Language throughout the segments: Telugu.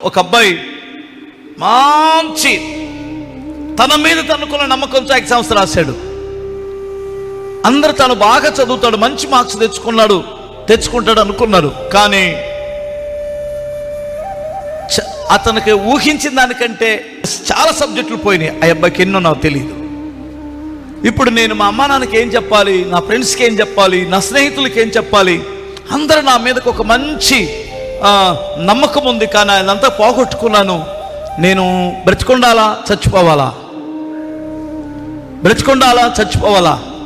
ఒక అబ్బాయి మంచి తన మీద తనకున్న నమ్మకంతో ఎగ్జామ్స్ రాశాడు. అందరు తను బాగా చదువుతాడు, మంచి మార్క్స్ తెచ్చుకుంటాడు అనుకున్నారు. కానీ అతనికి ఊహించిన దానికంటే చాలా సబ్జెక్టులు పోయినాయి. ఆ అబ్బాయికి ఎన్నో నాకు తెలియదు. ఇప్పుడు నేను మా అమ్మా నాన్నకి ఏం చెప్పాలి, నా ఫ్రెండ్స్కి ఏం చెప్పాలి, నా స్నేహితులకి ఏం చెప్పాలి? అందరూ నా మీదకి ఒక మంచి నమ్మకం ఉంది, కానీ అదంతా పోగొట్టుకున్నాను. నేను బ్రతికొండాలా చచ్చిపోవాలా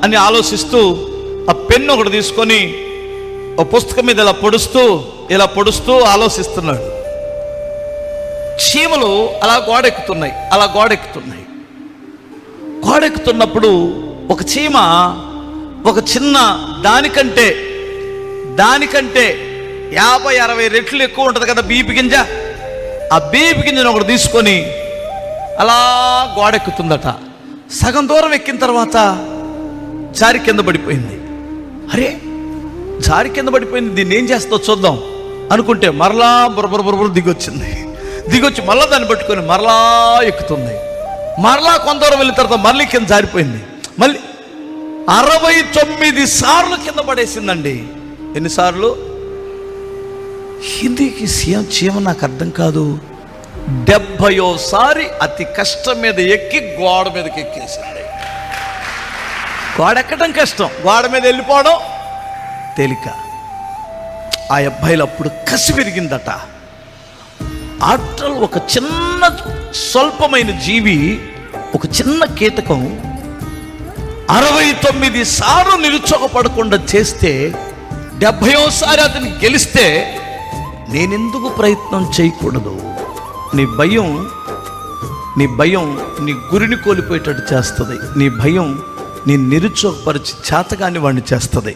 అని ఆలోచిస్తూ ఆ పెన్ను ఒకటి తీసుకొని ఒక పుస్తకం మీద ఇలా పొడుస్తూ ఆలోచిస్తున్నాడు. చీమలు అలా గోడెక్కుతున్నప్పుడు ఒక చీమ ఒక చిన్న దానికంటే 50-60 రెట్లు ఎక్కువ ఉంటుంది కదా బీపి గింజ. ఆ బీపి గింజను ఒకటి తీసుకొని అలా గోడెక్కుతుందట. సగం దూరం ఎక్కిన తర్వాత జారి కింద పడిపోయింది. అరే, జారి కింద పడిపోయింది, దీన్ని ఏం చేస్తుందో చూద్దాం అనుకుంటే మరలా బుర్ర దిగొచ్చి మరలా దాన్ని పట్టుకొని మరలా ఎక్కుతుంది. మరలా కొంత దూరం వెళ్ళిన తర్వాత మళ్ళీ కింద జారిపోయింది. మళ్ళీ 69 సార్లు కింద పడేసిందండి. ఎన్నిసార్లు? హిందీకి చీమ నాకు అర్థం కాదు. 70వ అతి కష్టం మీద ఎక్కి గోడ మీదకి ఎక్కేసింది. గోడ ఎక్కడం కష్టం, గోడ మీద వెళ్ళిపోవడం తేలిక. ఆ అబ్బాయిలు అప్పుడు కసి పెరిగిందట. ఆఫ్టర్ ఒక చిన్న స్వల్పమైన జీవి, ఒక చిన్న కీటకం 69 సార్లు నిరుత్సాహపడకుండా చేస్తే 70వ అతన్ని గెలిస్తే నేనెందుకు ప్రయత్నం చేయకూడదు? నీ భయం నీ గురిని కోల్పోయేటట్టు చేస్తుంది. నీ భయం నీ నిరుత్సాహపరిచి చేతగాని వాడిని చేస్తుంది.